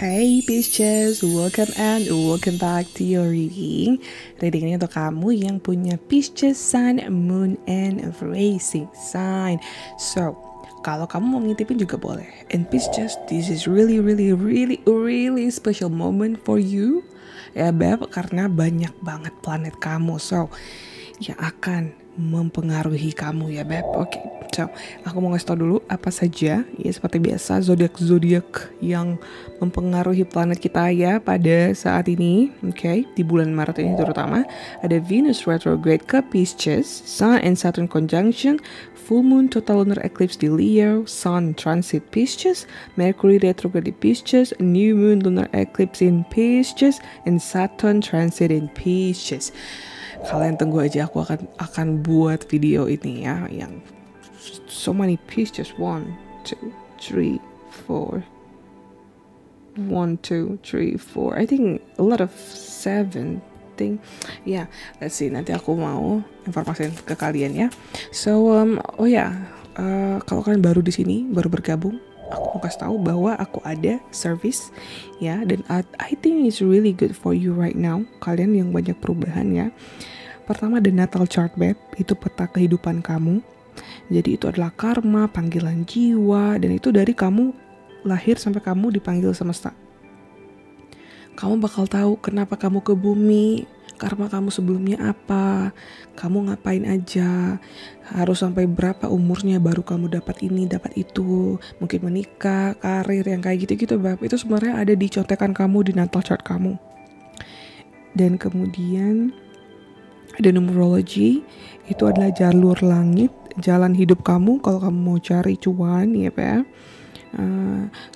Hey Pisces, welcome back to your reading. Reading ini untuk kamu yang punya Pisces Sun, Moon, and Rising Sign. So, kalau kamu mau ngintipin juga boleh. And Pisces, this is really special moment for you. Ya Beb, karena banyak banget planet kamu. So, yang akan mempengaruhi kamu ya Beb. Oke, so aku mau ngasih tau dulu apa saja ya, seperti biasa zodiak yang mempengaruhi planet kita ya pada saat ini. Oke, di bulan Maret ini terutama ada Venus retrograde ke Pisces, Sun and Saturn conjunction, full moon total lunar eclipse di Leo, Sun transit Pisces, Mercury retrograde di Pisces, new moon lunar eclipse in Pisces, and Saturn transit in Pisces. Kalian tunggu aja, aku akan buat video ini ya, yang so many Pisces. 1, 2, 3, 4. 1, 2, 3, 4. I think a lot of 7 thing. Yeah, let's see. Nanti aku mau informasiin ke kalian ya. So, kalau kalian baru di sini, baru bergabung, aku mau kasih tahu bahwa aku ada service ya, dan I think it's really good for you right now. Kalian yang banyak perubahan ya. Pertama ada natal chart Beb, itu peta kehidupan kamu. Jadi itu adalah karma, panggilan jiwa, dan itu dari kamu lahir sampai kamu dipanggil semesta. Kamu bakal tahu kenapa kamu ke bumi, karma kamu sebelumnya apa, kamu ngapain aja, harus sampai berapa umurnya baru kamu dapat ini, dapat itu, mungkin menikah, karir yang kayak gitu-gitu Beb. Itu sebenarnya ada di contekan kamu, di natal chart kamu. Dan kemudian ada numerology, itu adalah jalur langit, jalan hidup kamu kalau kamu mau cari cuan ya Pak.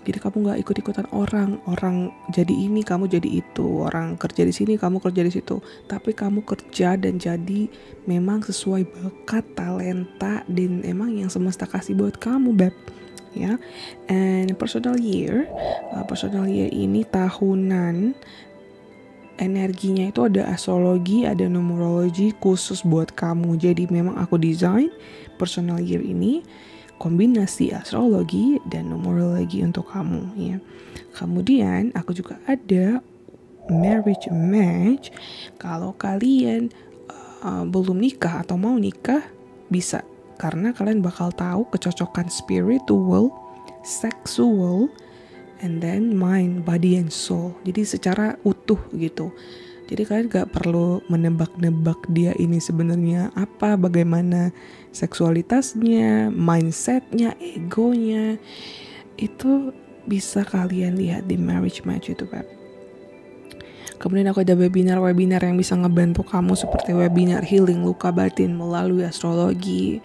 Jadi kamu nggak ikut-ikutan orang jadi ini kamu jadi itu, orang kerja di sini kamu kerja di situ, tapi kamu kerja dan jadi memang sesuai bakat, talenta, dan emang yang semesta kasih buat kamu Beb ya. And personal year ini tahunan. Energinya itu ada astrologi, ada numerologi khusus buat kamu. Jadi memang aku desain personal year ini kombinasi astrologi dan numerologi untuk kamu ya. Kemudian aku juga ada marriage match. Kalau kalian belum nikah atau mau nikah bisa, karena kalian bakal tahu kecocokan spiritual, sexual, and then mind, body, and soul. Jadi secara utuh gitu. Jadi kalian gak perlu menebak-nebak dia ini sebenarnya apa, bagaimana seksualitasnya, mindsetnya, egonya. Itu bisa kalian lihat di marriage match itu Beb. Kemudian aku ada webinar yang bisa ngebantu kamu, seperti webinar healing luka batin melalui astrologi,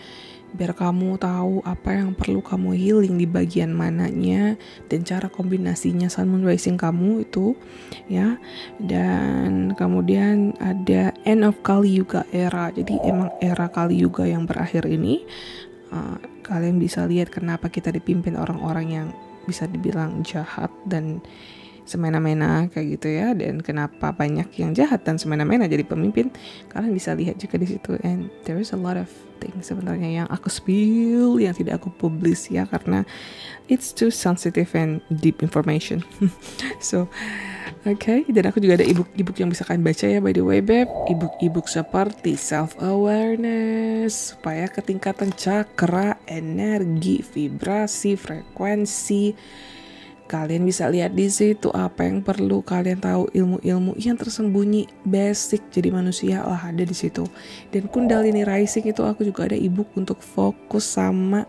biar kamu tahu apa yang perlu kamu healing di bagian mananya, dan cara kombinasinya Sun Moon Rising kamu itu ya. Dan kemudian ada end of Kali Yuga era. Jadi emang era Kali Yuga yang berakhir ini, kalian bisa lihat kenapa kita dipimpin orang-orang yang bisa dibilang jahat dan semena-mena kayak gitu ya, dan kenapa banyak yang jahat dan semena-mena jadi pemimpin. Kalian bisa lihat juga di situ. And there is a lot of things sebenarnya yang aku spill, yang tidak aku publish ya, karena it's too sensitive and deep information. So okay. Dan aku juga ada ebook yang bisa kalian baca ya by the way Beb. Ebook seperti self awareness, supaya ketingkatan cakra, energi, vibrasi, frekuensi. Kalian bisa lihat di situ apa yang perlu kalian tahu, ilmu-ilmu yang tersembunyi basic jadi manusia lah ada di situ. Dan Kundalini Rising itu aku juga ada ebook untuk fokus sama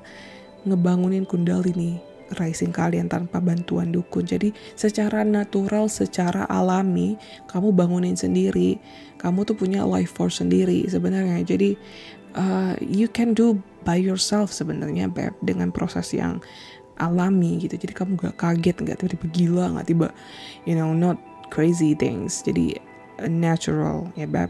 ngebangunin Kundalini Rising kalian tanpa bantuan dukun. Jadi secara natural, secara alami kamu bangunin sendiri. Kamu tuh punya life force sendiri sebenarnya. Jadi you can do by yourself sebenarnya Beb, dengan proses yang alami gitu. Jadi kamu gak kaget, gak tiba-tiba gila, gak tiba not crazy things. Jadi natural ya Beb.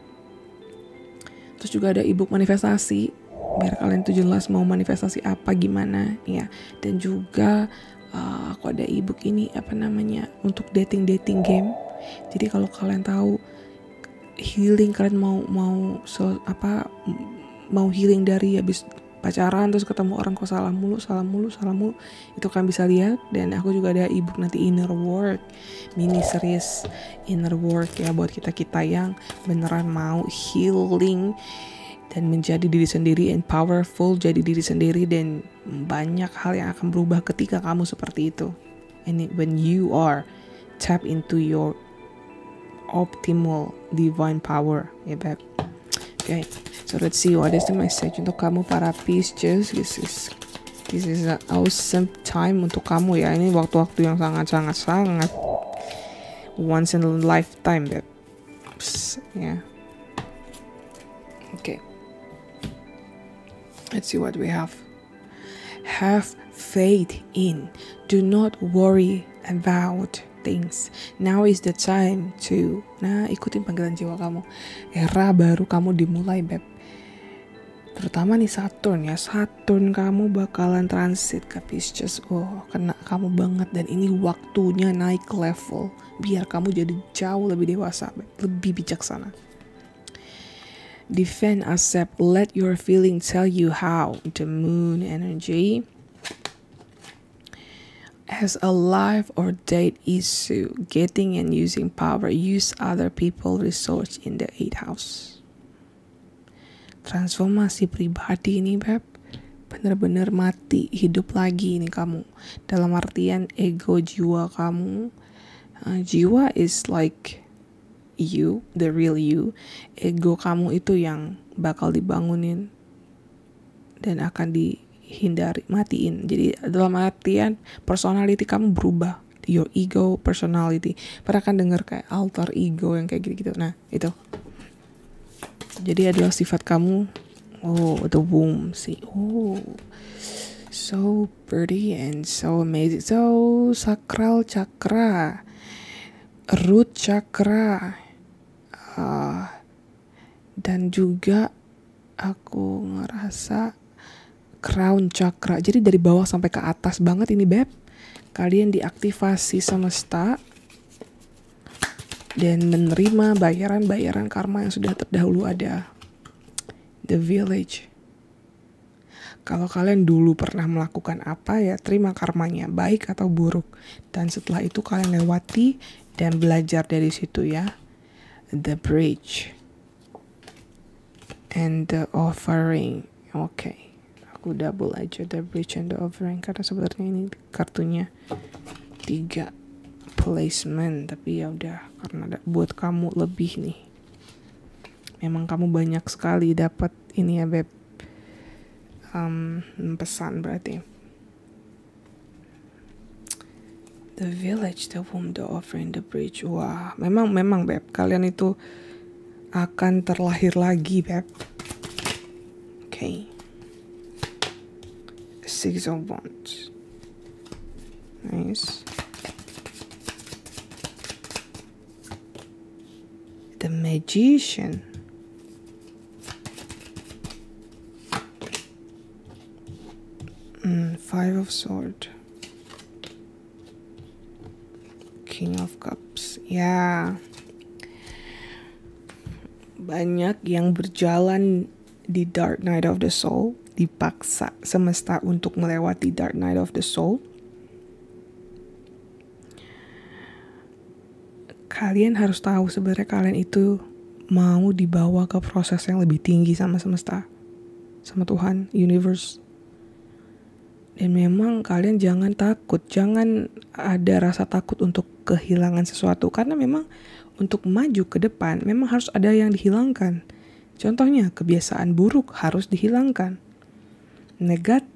Terus juga ada ebook manifestasi, biar kalian tuh jelas mau manifestasi apa gimana ya. Dan juga aku ada ebook ini untuk dating game. Jadi kalau kalian tahu healing, kalian mau healing dari habis pacaran terus ketemu orang kok salah mulu, itu kan bisa lihat. Dan aku juga ada ebook nanti Inner Work, mini series Inner Work ya, buat kita yang beneran mau healing dan menjadi diri sendiri and powerful, jadi diri sendiri, dan banyak hal yang akan berubah ketika kamu seperti itu. And when you are tap into your optimal divine power, ya beb. Okay, so let's see what is the message untuk kamu para Pisces. This is an awesome time untuk kamu ya. Ini waktu-waktu yang sangat once in a lifetime, beb. Ya. Okay. Let's see what we have. Have faith in. Do not worry about things. Now is the time to. Nah, ikutin panggilan jiwa kamu. Era baru kamu dimulai, beb. Terutama nih Saturn ya. Saturn kamu bakalan transit ke Pisces. Oh, kena kamu banget. Dan ini waktunya naik level. Biar kamu jadi jauh lebih dewasa, beb. Lebih bijaksana. Defend, accept, let your feeling tell you how. The moon energy. As a life or date issue, getting and using power, use other people resource in the 8th house. Transformasi pribadi ini, beb. Bener-bener mati, hidup lagi nih kamu. Dalam artian ego jiwa kamu. Jiwa is like you, the real you. Ego kamu itu yang bakal dibangunin dan akan dihindari, matiin. Jadi dalam artian personality kamu berubah. Your ego, personality. Pernah kan denger kayak alter ego yang kayak gitu-gitu. Nah, itu. Jadi adalah sifat kamu. Oh, the womb. See. Oh. So pretty and so amazing. So, sakral chakra. Root chakra. Dan juga aku ngerasa crown chakra. Jadi dari bawah sampai ke atas banget ini, beb. Kalian diaktifasi semesta dan menerima bayaran-bayaran karma yang sudah terdahulu ada. The village. Kalau kalian dulu pernah melakukan apa ya, terima karmanya, baik atau buruk. Dan setelah itu kalian lewati dan belajar dari situ ya. The bridge. And the offering. Okay. Aku double aja the bridge and the offering. Karena sebenarnya ini kartunya 3 placement. Tapi ya udah, karena buat kamu lebih nih. Memang kamu banyak sekali dapat ini ya, beb. Pesan berarti. The village, the womb, the offering, the bridge. Wah, memang beb. Kalian itu akan terlahir lagi, beb. Okay. 6 of Wands. Nice. The Magician. Five of Swords. King of Cups. Ya. Banyak yang berjalan di Dark Night of the Soul, dipaksa semesta untuk melewati Dark Night of the Soul. Kalian harus tahu sebenarnya kalian itu mau dibawa ke proses yang lebih tinggi sama semesta, sama Tuhan, universe. Dan memang kalian jangan takut, jangan ada rasa takut untuk kehilangan sesuatu. Karena memang untuk maju ke depan memang harus ada yang dihilangkan. Contohnya kebiasaan buruk harus dihilangkan.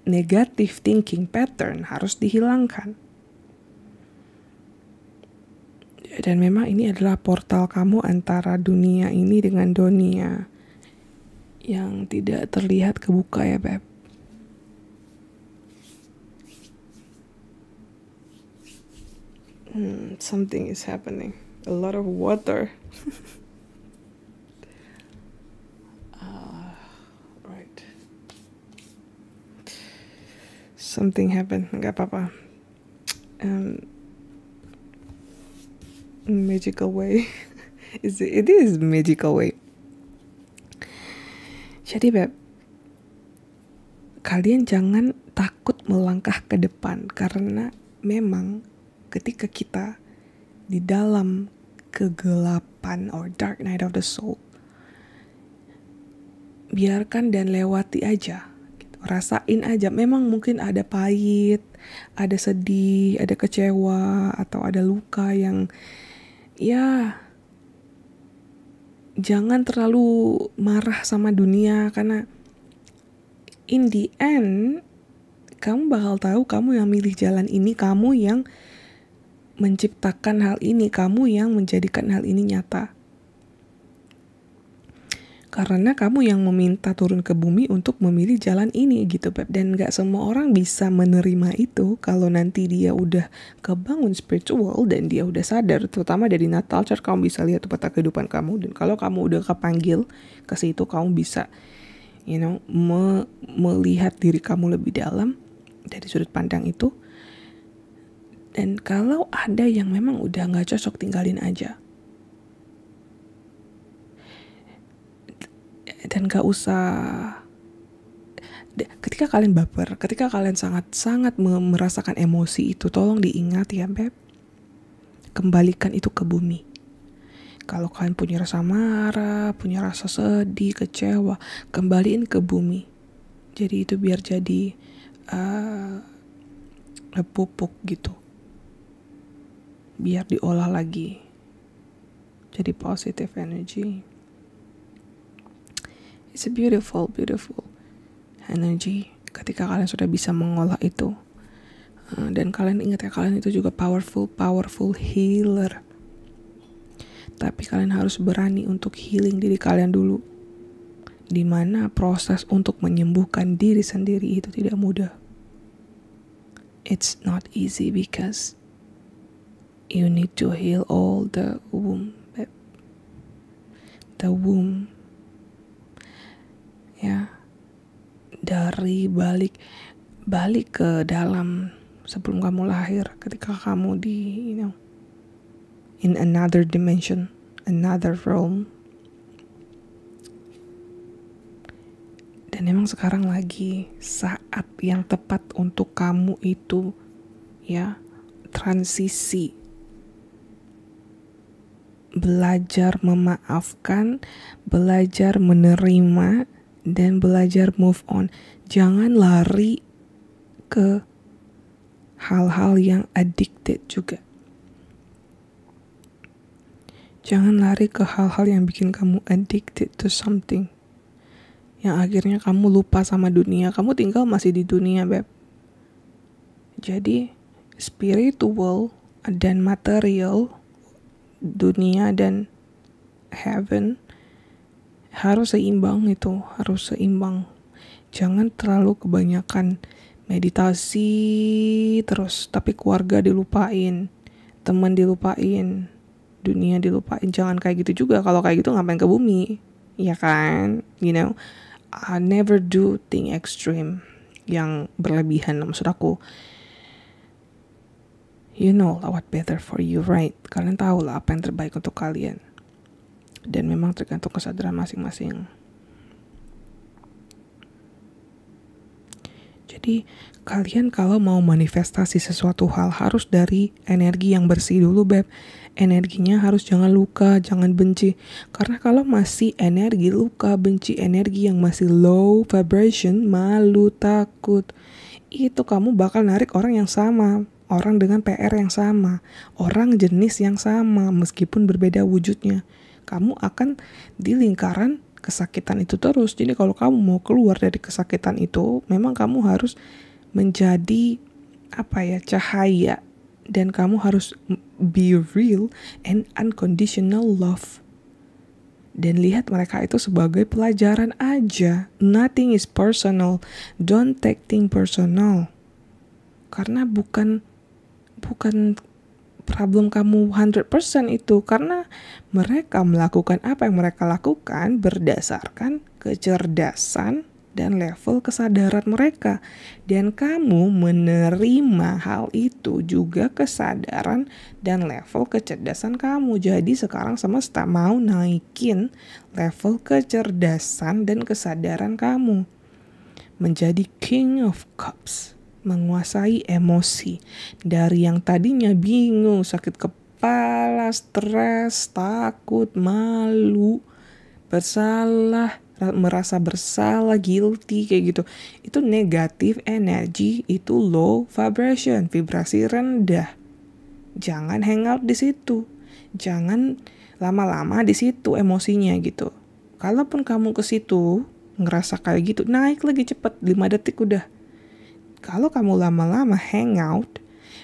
Negative thinking pattern harus dihilangkan. Dan memang ini adalah portal kamu antara dunia ini dengan dunia yang tidak terlihat kebuka ya, beb. Something is happening. A lot of water. Right. Something happened. Gak apa-apa. Magical way. It is magical way. Jadi, beb, kalian jangan takut melangkah ke depan, karena memang ketika kita di dalam kegelapan or dark night of the soul, biarkan dan lewati aja gitu. Rasain aja, memang mungkin ada pahit, ada sedih, ada kecewa, atau ada luka yang ya jangan terlalu marah sama dunia, karena in the end kamu bakal tahu kamu yang milih jalan ini, kamu yang menciptakan hal ini, kamu yang menjadikan hal ini nyata. Karena kamu yang meminta turun ke bumi untuk memilih jalan ini gitu, Beb. Dan gak semua orang bisa menerima itu kalau nanti dia udah kebangun spiritual dan dia udah sadar. Terutama dari natal chart kamu bisa lihat peta kehidupan kamu. Dan kalau kamu udah kepanggil ke situ, kamu bisa melihat diri kamu lebih dalam dari sudut pandang itu. Dan kalau ada yang memang udah gak cocok, tinggalin aja. Dan gak usah, ketika kalian baper, ketika kalian sangat-sangat merasakan emosi itu, tolong diingat ya Beb, kembalikan itu ke bumi. Kalau kalian punya rasa marah, punya rasa sedih, kecewa, kembaliin ke bumi. Jadi itu biar jadi pupuk gitu, biar diolah lagi jadi positive energy. It's a beautiful energy ketika kalian sudah bisa mengolah itu. Dan kalian ingat ya, kalian itu juga powerful healer. Tapi kalian harus berani untuk healing diri kalian dulu. Dimana proses untuk menyembuhkan diri sendiri itu tidak mudah. It's not easy because you need to heal all the womb. The womb. Ya, dari balik ke dalam sebelum kamu lahir, ketika kamu di in another dimension, another realm. Dan memang sekarang lagi saat yang tepat untuk kamu itu ya transisi, belajar memaafkan, belajar menerima, dan belajar move on. Jangan lari ke hal-hal yang addicted juga. Jangan lari ke hal-hal yang bikin kamu addicted to something, yang akhirnya kamu lupa sama dunia. Kamu tinggal masih di dunia, Beb. Jadi spiritual dan material, dunia dan heaven, harus seimbang itu, harus seimbang. Jangan terlalu kebanyakan meditasi terus, tapi keluarga dilupain, teman dilupain, dunia dilupain. Jangan kayak gitu juga. Kalau kayak gitu ngapain ke bumi, ya kan? I never do thing extreme yang berlebihan. Maksud aku, you know what better for you, right? Kalian tahu lah apa yang terbaik untuk kalian. Dan memang tergantung kesadaran masing-masing. Jadi kalian kalau mau manifestasi sesuatu hal harus dari energi yang bersih dulu, Beb. Energinya harus jangan luka, jangan benci. Karena kalau masih energi luka, benci, energi yang masih low vibration, malu, takut, itu kamu bakal narik orang yang sama, orang dengan PR yang sama, orang jenis yang sama, meskipun berbeda wujudnya. Kamu akan di lingkaran kesakitan itu terus. Jadi kalau kamu mau keluar dari kesakitan itu, memang kamu harus menjadi cahaya, dan kamu harus be real and unconditional love. Dan lihat mereka itu sebagai pelajaran aja. Nothing is personal. Don't take things personal. Karena bukan problem kamu 100% itu, karena mereka melakukan apa yang mereka lakukan berdasarkan kecerdasan dan level kesadaran mereka, dan kamu menerima hal itu juga kesadaran dan level kecerdasan kamu. Jadi sekarang semesta mau naikin level kecerdasan dan kesadaran kamu. menjadi King of Cups, menguasai emosi. Dari yang tadinya bingung, sakit kepala, stres, takut, malu, bersalah, merasa bersalah, guilty, kayak gitu. Itu negatif energi, itu low vibration, vibrasi rendah. Jangan hangout di situ. Jangan lama-lama di situ emosinya gitu. Kalaupun kamu ke situ ngerasa kayak gitu, naik lagi cepet 5 detik udah. Kalau kamu lama-lama hangout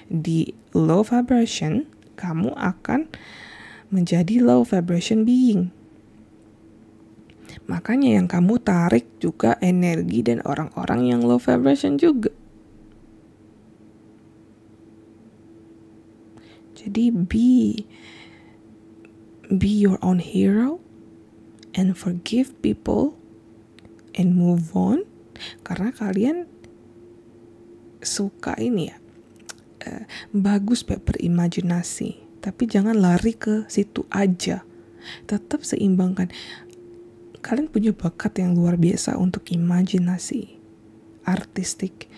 di low vibration, kamu akan menjadi low vibration being. Makanya yang kamu tarik juga energi dan orang-orang yang low vibration juga. Jadi be your own hero and forgive people and move on. Karena kalian suka ini ya, bagus berimajinasi, tapi jangan lari ke situ aja. Tetap seimbangkan. Kalian punya bakat yang luar biasa untuk imajinasi, artistik.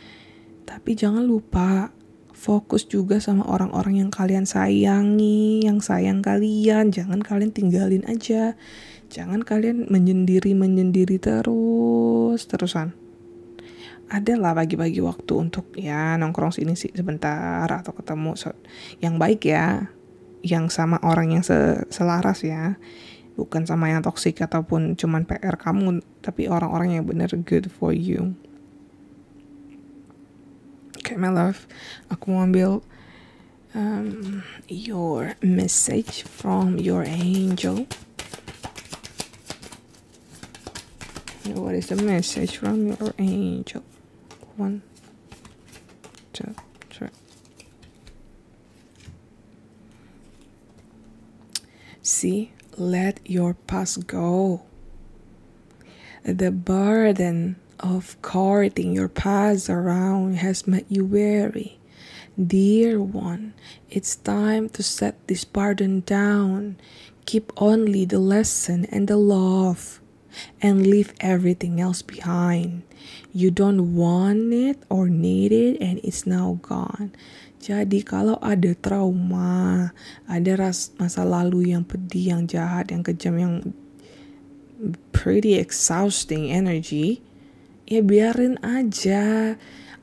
Tapi jangan lupa fokus juga sama orang-orang yang kalian sayangi, yang sayang kalian. Jangan kalian tinggalin aja. Jangan kalian menyendiri terusan. Adalah bagi-bagi waktu untuk ya nongkrong sini sih sebentar atau ketemu yang baik ya, yang sama orang yang selaras ya, bukan sama yang toksik ataupun cuman PR kamu, tapi orang-orang yang benar good for you. Okay, my love, aku mau ambil your message from your angel. What is the message from your angel? 1, 2, 3. See, let your past go. The burden of carrying your past around has made you weary. Dear one, it's time to set this burden down. Keep only the lesson and the love, and leave everything else behind. You don't want it or need it, and it's now gone. Jadi kalau ada trauma, ada masa lalu yang pedih, yang jahat, yang kejam, yang pretty exhausting energy, ya biarin aja.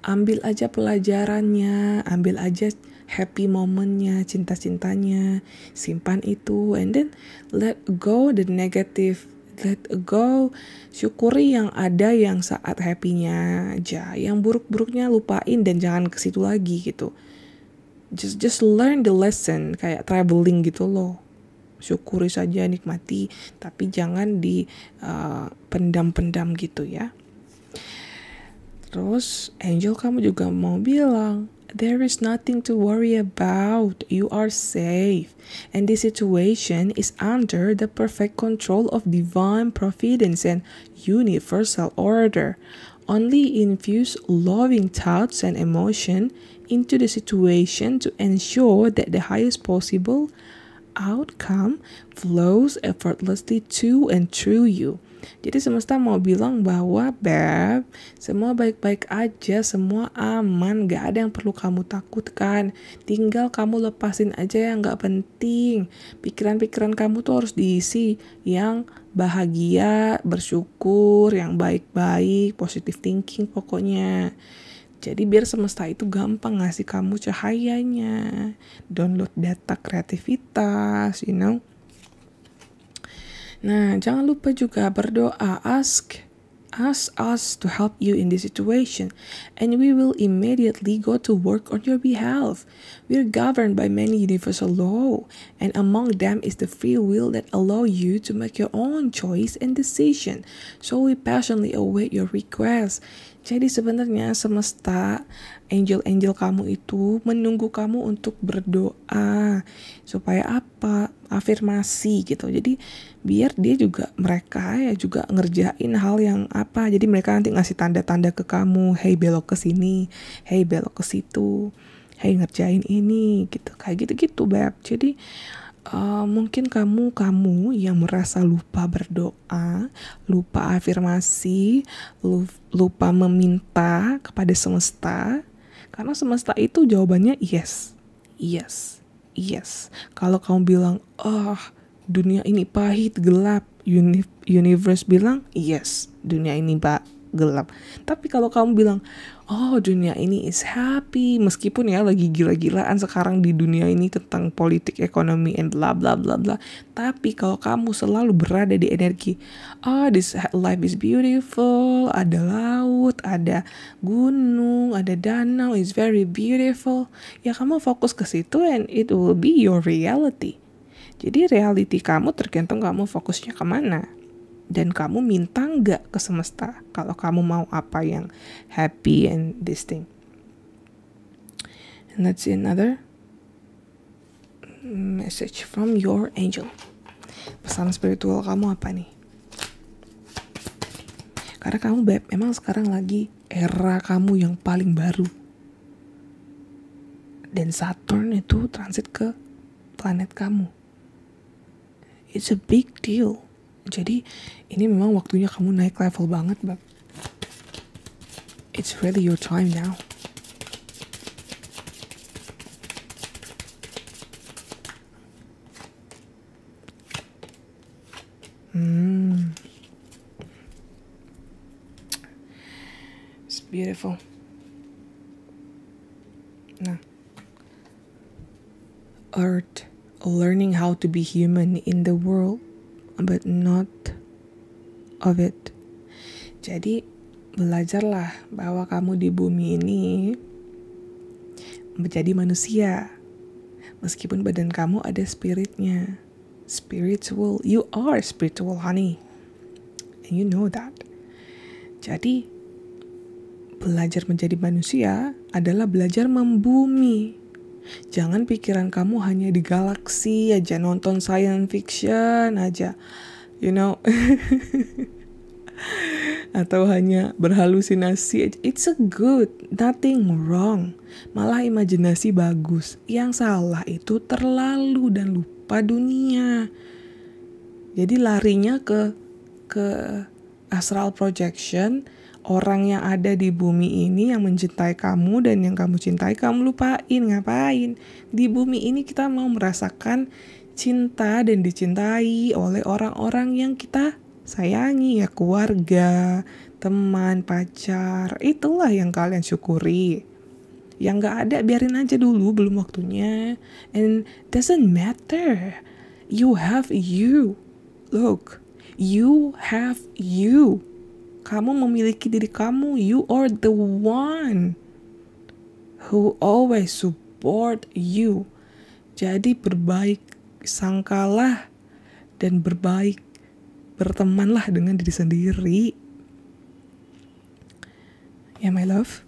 Ambil aja pelajarannya, ambil aja happy momennya, cinta-cintanya, simpan itu, and then let go the negative. Let go, syukuri yang ada, yang saat happy-nya aja, yang buruk-buruknya lupain dan jangan ke situ lagi gitu. Just learn the lesson, kayak traveling gitu loh. Syukuri saja, nikmati, tapi jangan di pendam-pendam gitu ya. Terus angel kamu juga mau bilang, there is nothing to worry about. You are safe. And this situation is under the perfect control of divine providence and universal order. Only infuse loving thoughts and emotion into the situation to ensure that the highest possible outcome flows effortlessly to and through you. Jadi semesta mau bilang bahwa Beb, semua baik-baik aja, semua aman, gak ada yang perlu kamu takutkan. Tinggal kamu lepasin aja yang gak penting. Pikiran-pikiran kamu tuh harus diisi yang bahagia, bersyukur, yang baik-baik, positive thinking pokoknya. Jadi biar semesta itu gampang ngasih kamu cahayanya. Download data kreativitas, you know. Nah, jangan lupa juga berdoa. Ask us to help you in this situation, and we will immediately go to work on your behalf. We are governed by many universal law, and among them is the free will that allow you to make your own choice and decision. So we passionately await your request. Jadi sebenarnya semesta, angel-angel kamu itu menunggu kamu untuk berdoa. Supaya apa? Afirmasi gitu. Jadi biar dia juga, mereka ya juga ngerjain hal yang apa. Jadi mereka nanti ngasih tanda-tanda ke kamu. Hey, belok ke sini. Hey, belok ke situ. Hey, ngerjain ini gitu. Kayak gitu-gitu, Beb. Jadi Mungkin kamu yang merasa lupa berdoa, lupa afirmasi, lupa meminta kepada semesta, karena semesta itu jawabannya yes, yes, yes. Kalau kamu bilang, dunia ini pahit, gelap, universe bilang yes, dunia ini gelap. Tapi kalau kamu bilang, dunia ini is happy, meskipun ya lagi gila-gilaan sekarang di dunia ini tentang politik, ekonomi, and bla bla bla bla. Tapi kalau kamu selalu berada di energi, this life is beautiful, ada laut, ada gunung, ada danau, is very beautiful. Ya kamu fokus ke situ and it will be your reality. Jadi reality kamu tergantung kamu fokusnya kemana. Dan kamu minta nggak ke semesta kalau kamu mau apa yang happy and this thing. And let's see another message from your angel. Pesan spiritual kamu apa nih? Karena kamu memang sekarang lagi era kamu yang paling baru. Dan Saturn itu transit ke planet kamu. It's a big deal. Jadi ini memang waktunya kamu naik level banget, Bab. It's really your time now. It's beautiful. Nah, Earth, learning how to be human in the world, but not of it. Jadi belajarlah bahwa kamu di bumi ini menjadi manusia. Meskipun badan kamu ada spiritnya. Spiritual, you are spiritual, honey. And you know that. Jadi belajar menjadi manusia adalah belajar membumi. Jangan pikiran kamu hanya di galaksi aja, nonton science fiction aja, atau hanya berhalusinasi aja. It's a good, nothing wrong. Malah imajinasi bagus. Yang salah itu terlalu dan lupa dunia. Jadi larinya ke astral projection. Orang yang ada di bumi ini yang mencintai kamu dan yang kamu cintai kamu lupain. Ngapain? Di bumi ini kita mau merasakan cinta dan dicintai oleh orang-orang yang kita sayangi, ya keluarga, teman, pacar. Itulah yang kalian syukuri. Yang gak ada biarin aja dulu, belum waktunya. And doesn't matter. You have you. Look, you have you. Kamu memiliki diri kamu. You are the one who always support you. Jadi berbaik sangkalah dan bertemanlah dengan diri sendiri. Yeah, my love.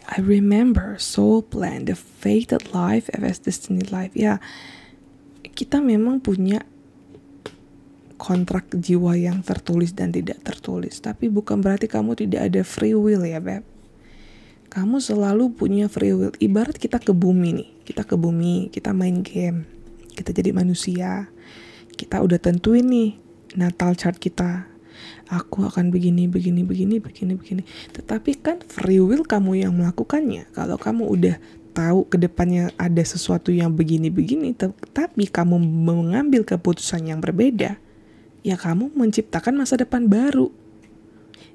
I remember soul plan, the fated life as destiny life. Ya, kita memang punya kontrak jiwa yang tertulis dan tidak tertulis. Tapi bukan berarti kamu tidak ada free will ya, Beb. Kamu selalu punya free will. Ibarat kita ke bumi nih. Kita ke bumi, kita main game. Kita jadi manusia. Kita udah tentuin nih natal chart kita. Aku akan begini. Tetapi kan free will kamu yang melakukannya. Kalau kamu udah tahu ke depannya ada sesuatu yang begini, tapi kamu mengambil keputusan yang berbeda, ya kamu menciptakan masa depan baru.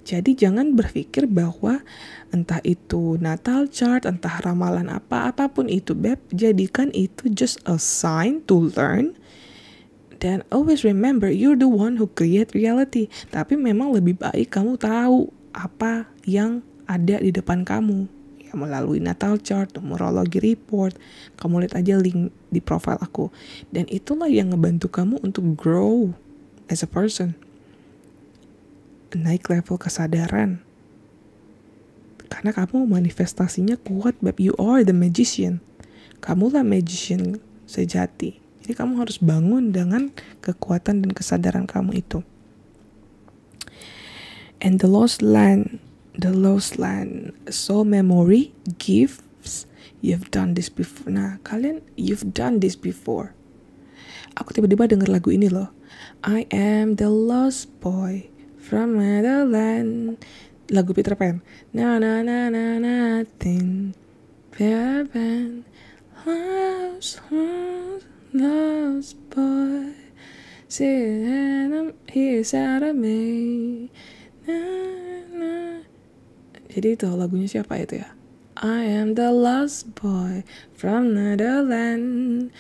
Jadi jangan berpikir bahwa entah itu natal chart, entah ramalan apapun itu, Beb, jadikan itu just a sign to learn. Dan always remember, you're the one who create reality. Tapi memang lebih baik kamu tahu apa yang ada di depan kamu. Ya, melalui natal chart, numerology report. Kamu lihat aja link di profile aku. Dan itulah yang ngebantu kamu untuk grow as a person. Naik level kesadaran. Karena kamu manifestasinya kuat, Beb. You are the magician. Kamulah magician sejati. Jadi kamu harus bangun dengan kekuatan dan kesadaran kamu itu. And the lost land, soul memory gives You've done this before. Nah, kalian you've done this before. Aku tiba-tiba denger lagu ini loh. I am the lost boy from Netherland. Lagu Peter Pan. Na na na na nothing. Peter Pan. Lost boy. He's out of me. Na, na. Jadi itu lagunya siapa itu ya? I am the lost boy from Netherlands.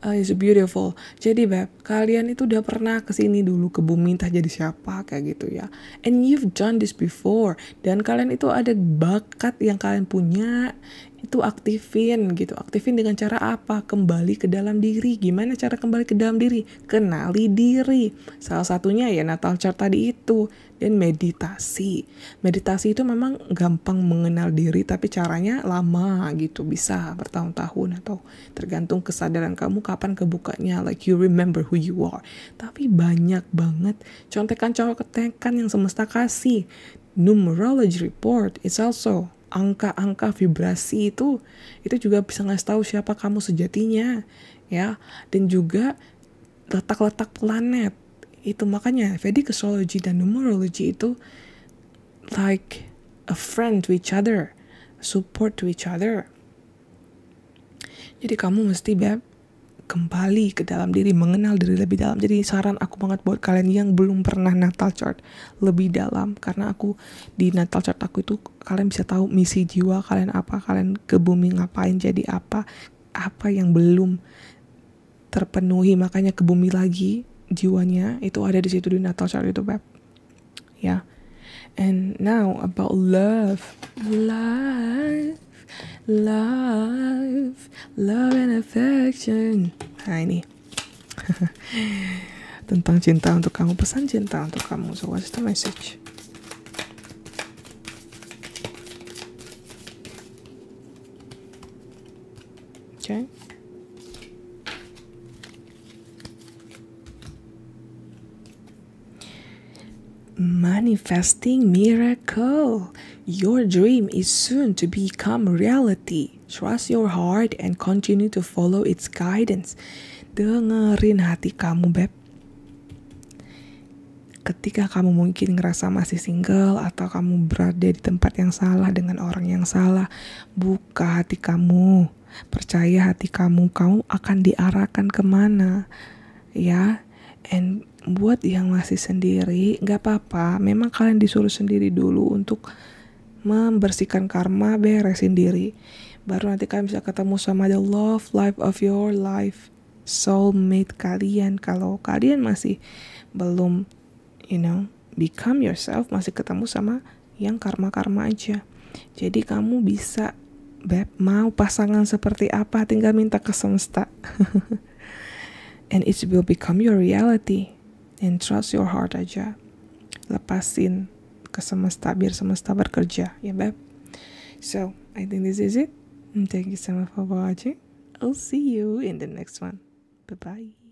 It's beautiful. Jadi Beb, kalian itu udah pernah kesini dulu ke bumi entah jadi siapa kayak gitu ya. And you've done this before. Dan kalian itu ada bakat yang kalian punya, itu aktifin gitu. Aktifin dengan cara apa? Kembali ke dalam diri. Gimana cara kembali ke dalam diri? Kenali diri. Salah satunya ya natal chart tadi itu. Dan meditasi. Meditasi itu memang gampang mengenal diri, tapi caranya lama gitu. Bisa bertahun-tahun atau tergantung kesadaran kamu kapan kebukanya. Like you remember who you are. Tapi banyak banget contekan-contekan yang semesta kasih. Numerology report is also angka-angka vibrasi itu juga bisa ngasih tahu siapa kamu sejatinya ya, dan juga letak-letak planet itu. Makanya Vedic astrology dan numerology itu like a friend to each other, support to each other. Jadi kamu mesti kembali ke dalam diri, mengenal diri lebih dalam. Jadi saran aku banget buat kalian yang belum pernah natal chart lebih dalam, karena aku di natal chart aku itu kalian bisa tahu misi jiwa kalian apa, kalian ke bumi ngapain, jadi apa yang belum terpenuhi, makanya ke bumi lagi jiwanya itu ada di situ di natal chart itu Beb ya. And now about love and affection. Nah ini tentang cinta untuk kamu, pesan cinta untuk kamu. So what's the message? Okay. Manifesting miracle. Your dream is soon to become reality. Trust your heart and continue to follow its guidance. Dengerin hati kamu, Beb. Ketika kamu mungkin ngerasa masih single atau kamu berada di tempat yang salah dengan orang yang salah, buka hati kamu. Percaya hati kamu akan diarahkan kemana. Ya, and buat yang masih sendiri, gak apa-apa. Memang kalian disuruh sendiri dulu untuk membersihkan karma, beresin diri. Baru nanti kalian bisa ketemu sama the love life of your life, soulmate kalian. Kalau kalian masih belum, become yourself, masih ketemu sama yang karma-karma aja. Jadi kamu bisa, Beb, mau pasangan seperti apa, tinggal minta ke semesta. And it will become your reality. And trust your heart aja. Lepasin ke semesta, biar semesta bekerja, ya Beb. So, I think this is it. Thank you so much for watching. I'll see you in the next one. Bye-bye.